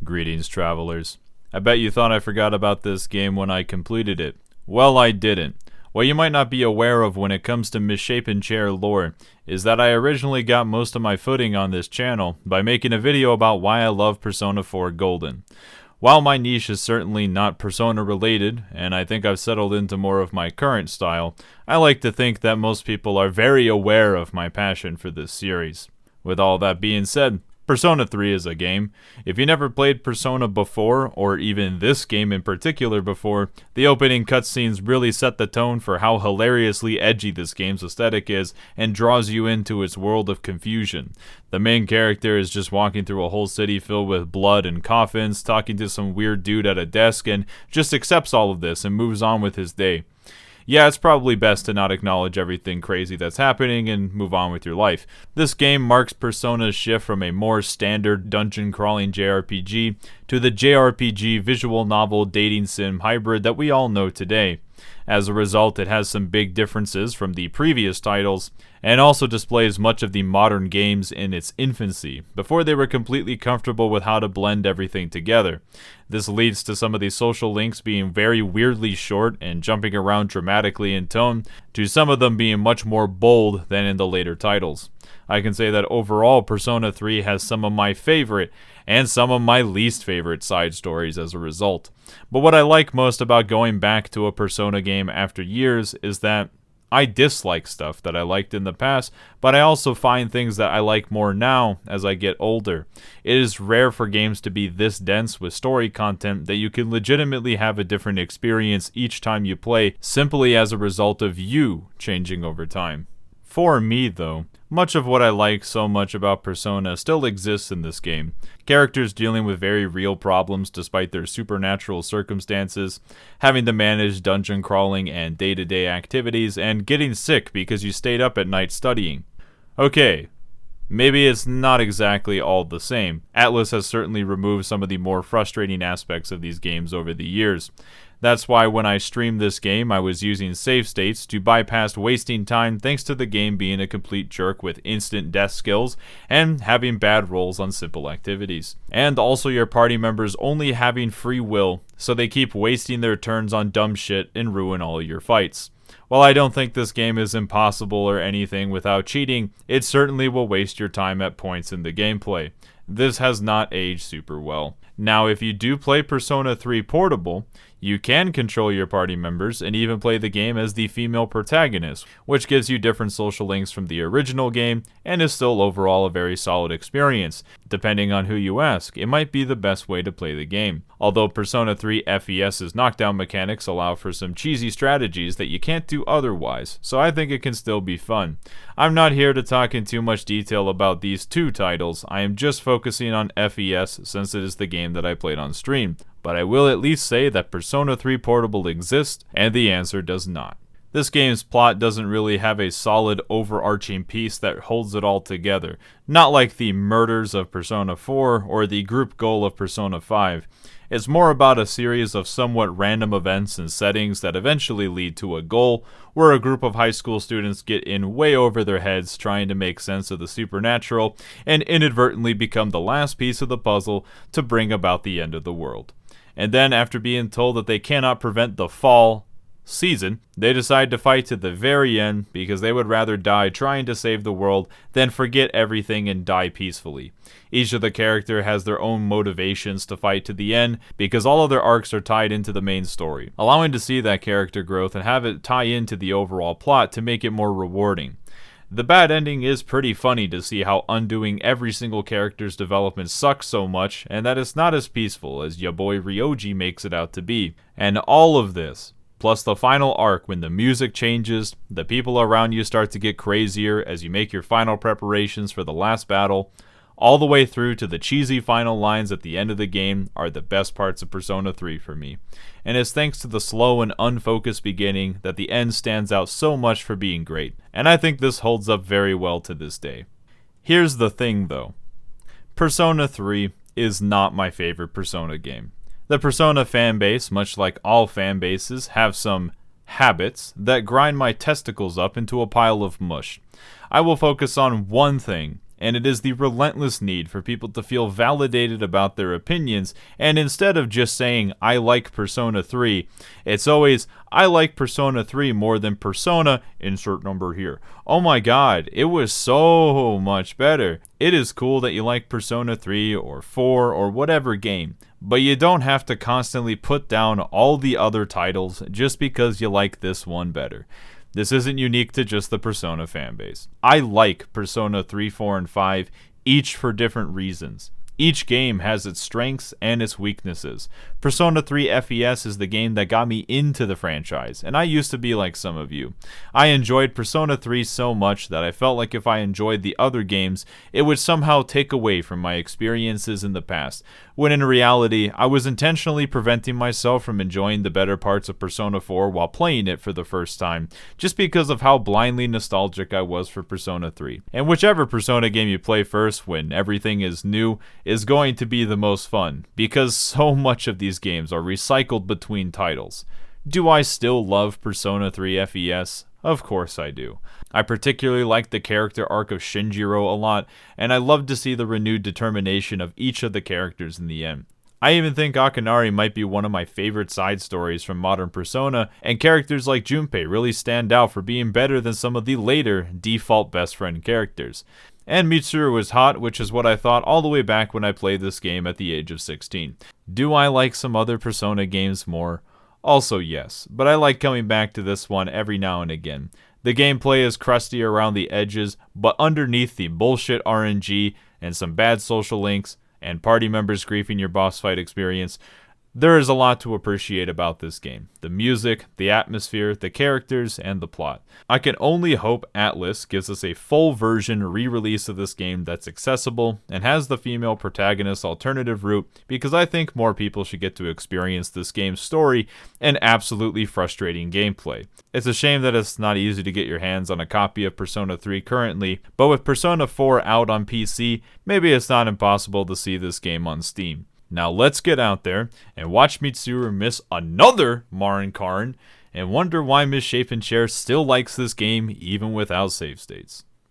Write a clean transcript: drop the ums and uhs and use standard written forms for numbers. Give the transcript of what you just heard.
Greetings, travelers. I bet you thought I forgot about this game when I completed it. Well, I didn't. What you might not be aware of when it comes to misshapen chair lore is that I originally got most of my footing on this channel by making a video about why I love Persona 4 Golden. While my niche is certainly not Persona related, and I think I've settled into more of my current style, I like to think that most people are very aware of my passion for this series. With all that being said, Persona 3 is a game. If you never played Persona before, or even this game in particular before, the opening cutscenes really set the tone for how hilariously edgy this game's aesthetic is and draws you into its world of confusion. The main character is just walking through a whole city filled with blood and coffins, talking to some weird dude at a desk, and just accepts all of this and moves on with his day. Yeah, it's probably best to not acknowledge everything crazy that's happening and move on with your life. This game marks Persona's shift from a more standard dungeon-crawling JRPG to the JRPG visual novel dating sim hybrid that we all know today. As a result, it has some big differences from the previous titles, and also displays much of the modern games in its infancy, before they were completely comfortable with how to blend everything together. This leads to some of the social links being very weirdly short and jumping around dramatically in tone, to some of them being much more bold than in the later titles. I can say that overall, Persona 3 has some of my favorite and some of my least favorite side stories as a result. But what I like most about going back to a Persona game after years is that I dislike stuff that I liked in the past, but I also find things that I like more now as I get older. It is rare for games to be this dense with story content that you can legitimately have a different experience each time you play, simply as a result of you changing over time. For me, though, much of what I like so much about Persona still exists in this game. Characters dealing with very real problems despite their supernatural circumstances, having to manage dungeon crawling and day-to-day activities, and getting sick because you stayed up at night studying. Okay, maybe it's not exactly all the same. Atlus has certainly removed some of the more frustrating aspects of these games over the years. That's why when I streamed this game, I was using save states to bypass wasting time thanks to the game being a complete jerk with instant death skills and having bad rolls on simple activities. And also your party members only having free will, so they keep wasting their turns on dumb shit and ruin all your fights. While I don't think this game is impossible or anything without cheating, it certainly will waste your time at points in the gameplay. This has not aged super well. Now, if you do play Persona 3 Portable, you can control your party members and even play the game as the female protagonist, which gives you different social links from the original game and is still overall a very solid experience. Depending on who you ask, it might be the best way to play the game. Although Persona 3 FES's knockdown mechanics allow for some cheesy strategies that you can't do otherwise, so I think it can still be fun. I'm not here to talk in too much detail about these two titles, I am just focusing on FES since it is the game that I played on stream. But I will at least say that Persona 3 Portable exists, and the answer does not. This game's plot doesn't really have a solid overarching piece that holds it all together, not like the murders of Persona 4 or the group goal of Persona 5. It's more about a series of somewhat random events and settings that eventually lead to a goal, where a group of high school students get in way over their heads trying to make sense of the supernatural and inadvertently become the last piece of the puzzle to bring about the end of the world. And then, after being told that they cannot prevent the fall season, they decide to fight to the very end because they would rather die trying to save the world than forget everything and die peacefully. Each of the character has their own motivations to fight to the end because all of their arcs are tied into the main story, allowing to see that character growth and have it tie into the overall plot to make it more rewarding. The bad ending is pretty funny to see how undoing every single character's development sucks so much, and that it's not as peaceful as ya boy Ryoji makes it out to be. And all of this, plus the final arc when the music changes, the people around you start to get crazier as you make your final preparations for the last battle, all the way through to the cheesy final lines at the end of the game are the best parts of Persona 3 for me. And it's thanks to the slow and unfocused beginning that the end stands out so much for being great. And I think this holds up very well to this day. Here's the thing though. Persona 3 is not my favorite Persona game. The Persona fanbase, much like all fanbases, have some habits that grind my testicles up into a pile of mush. I will focus on one thing, and it is the relentless need for people to feel validated about their opinions, and instead of just saying, I like Persona 3, it's always, I like Persona 3 more than Persona, insert number here. Oh my god, it was so much better. It is cool that you like Persona 3 or 4 or whatever game, but you don't have to constantly put down all the other titles just because you like this one better. This isn't unique to just the Persona fanbase. I like Persona 3, 4, and 5, each for different reasons. Each game has its strengths and its weaknesses. Persona 3 FES is the game that got me into the franchise, and I used to be like some of you. I enjoyed Persona 3 so much that I felt like if I enjoyed the other games, it would somehow take away from my experiences in the past, when in reality, I was intentionally preventing myself from enjoying the better parts of Persona 4 while playing it for the first time, just because of how blindly nostalgic I was for Persona 3. And whichever Persona game you play first, when everything is new, is going to be the most fun, because so much of these games are recycled between titles. Do I still love Persona 3 FES? Of course I do. I particularly like the character arc of Shinjiro a lot, and I love to see the renewed determination of each of the characters in the end. I even think Akanari might be one of my favorite side stories from modern Persona, and characters like Junpei really stand out for being better than some of the later default best friend characters. And Mitsuru was hot, which is what I thought all the way back when I played this game at the age of 16. Do I like some other Persona games more? Also yes, but I like coming back to this one every now and again. The gameplay is crusty around the edges, but underneath the bullshit RNG and some bad social links and party members griefing your boss fight experience, there is a lot to appreciate about this game. The music, the atmosphere, the characters, and the plot. I can only hope Atlus gives us a full version re-release of this game that's accessible and has the female protagonist alternative route, because I think more people should get to experience this game's story and absolutely frustrating gameplay. It's a shame that it's not easy to get your hands on a copy of Persona 3 currently, but with Persona 4 out on PC, maybe it's not impossible to see this game on Steam. Now let's get out there and watch Mitsuru miss another Marin Karin and wonder why Misshapen Chair still likes this game even without save states.